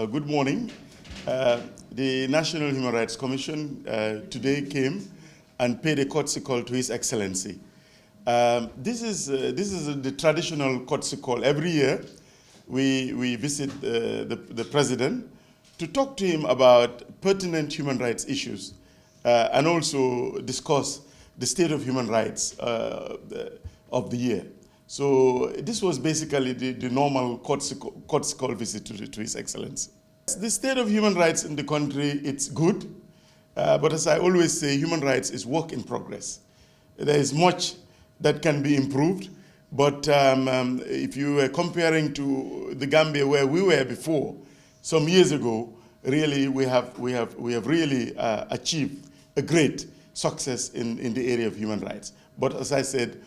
Good morning. The National Human Rights Commission today came and paid a courtesy call to His Excellency. This is the traditional courtesy call. Every year, we visit the President to talk to him about pertinent human rights issues and also discuss the state of human rights of the year. So this was basically the normal courtesy call visit to His Excellency. The state of human rights in the country, it's good, but as I always say, human rights is work in progress. There is much that can be improved, but if you were comparing to the Gambia where we were before, some years ago, really we have really achieved a great success in the area of human rights. But as I said,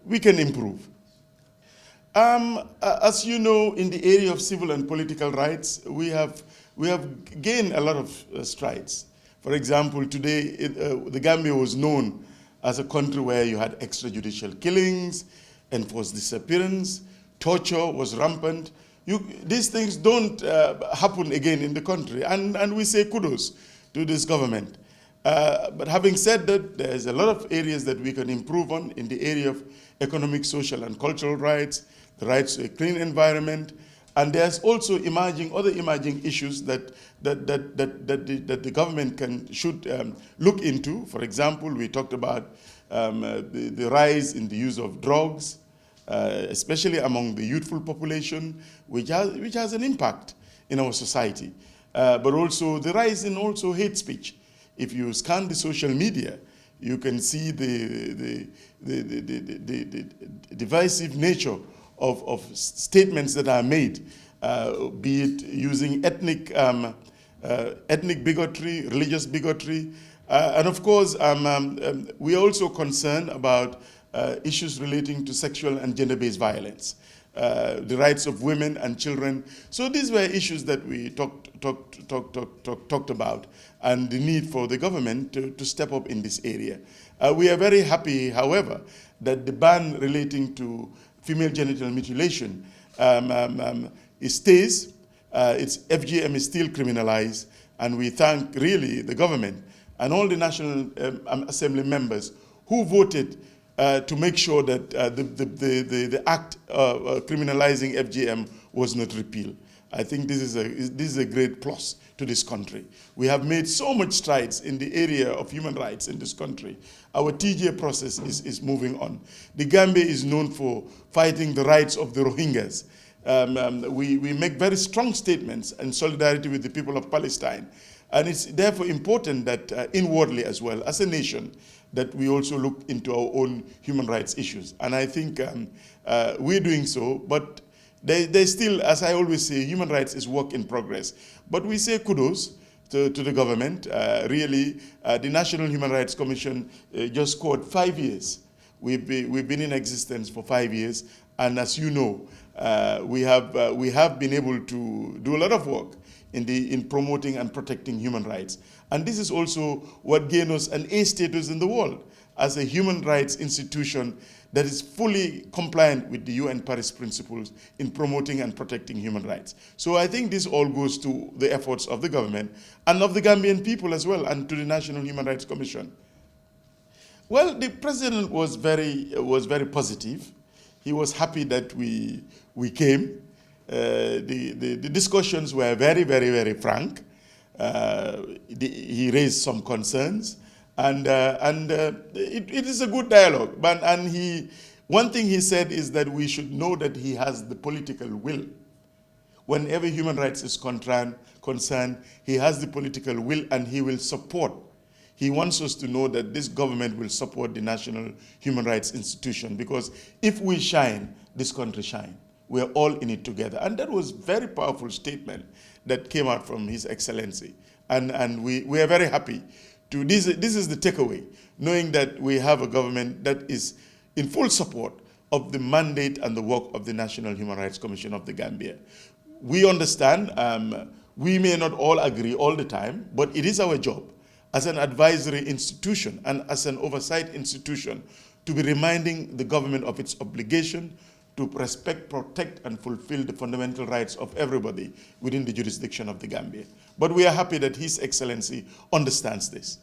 we can improve. As you know, in the area of civil and political rights, we have gained a lot of strides. For example, today, the Gambia was known as a country where you had extrajudicial killings, enforced disappearance, torture was rampant. These things don't happen again in the country, and we say kudos to this government. But having said that, there's a lot of areas that we can improve on in the area of economic, social, and cultural rights, the rights to a clean environment, and there's also other emerging issues that the government should look into. For example, we talked about the rise in the use of drugs, especially among the youthful population, which has an impact in our society, but also the rise in hate speech. If you scan the social media, you can see the divisive nature of statements that are made, be it using ethnic bigotry, religious bigotry, and of course, we are also concerned about issues relating to sexual and gender-based violence, the rights of women and children. So these were issues that we talked about, and the need for the government to step up in this area. We are very happy, however, that the ban relating to female genital mutilation it stays. FGM is still criminalized, and we thank really the government and all the National Assembly members who voted to make sure that the act criminalizing FGM was not repealed. I think this is a great plus to this country. We have made so much strides in the area of human rights in this country. Our TJ process is moving on. The Gambia is known for fighting the rights of the Rohingyas. We make very strong statements in solidarity with the people of Palestine. And it's therefore important that inwardly as well, as a nation, that we also look into our own human rights issues. And I think we're doing so, but there's still, as I always say, human rights is work in progress. But we say kudos to the government. Really, the National Human Rights Commission just scored 5 years. We've been in existence for 5 years, and as you know, we have been able to do a lot of work in promoting and protecting human rights. And this is also what gained us an A status in the world as a human rights institution that is fully compliant with the UN Paris principles in promoting and protecting human rights. So I think this all goes to the efforts of the government and of the Gambian people as well, and to the National Human Rights Commission. Well, the president was very positive. He was happy that we came. The discussions were very, very, very frank. He raised some concerns, and it is a good dialogue. And one thing he said is that we should know that he has the political will. Whenever human rights is concerned, he has the political will, and he will support. He wants us to know that this government will support the National Human Rights Institution, because if we shine, this country shine. We are all in it together. And that was a very powerful statement that came out from His Excellency. And we are very happy. This is the takeaway, knowing that we have a government that is in full support of the mandate and the work of the National Human Rights Commission of the Gambia. We understand, we may not all agree all the time, but it is our job as an advisory institution and as an oversight institution to be reminding the government of its obligation to respect, protect, and fulfill the fundamental rights of everybody within the jurisdiction of the Gambia. But we are happy that His Excellency understands this.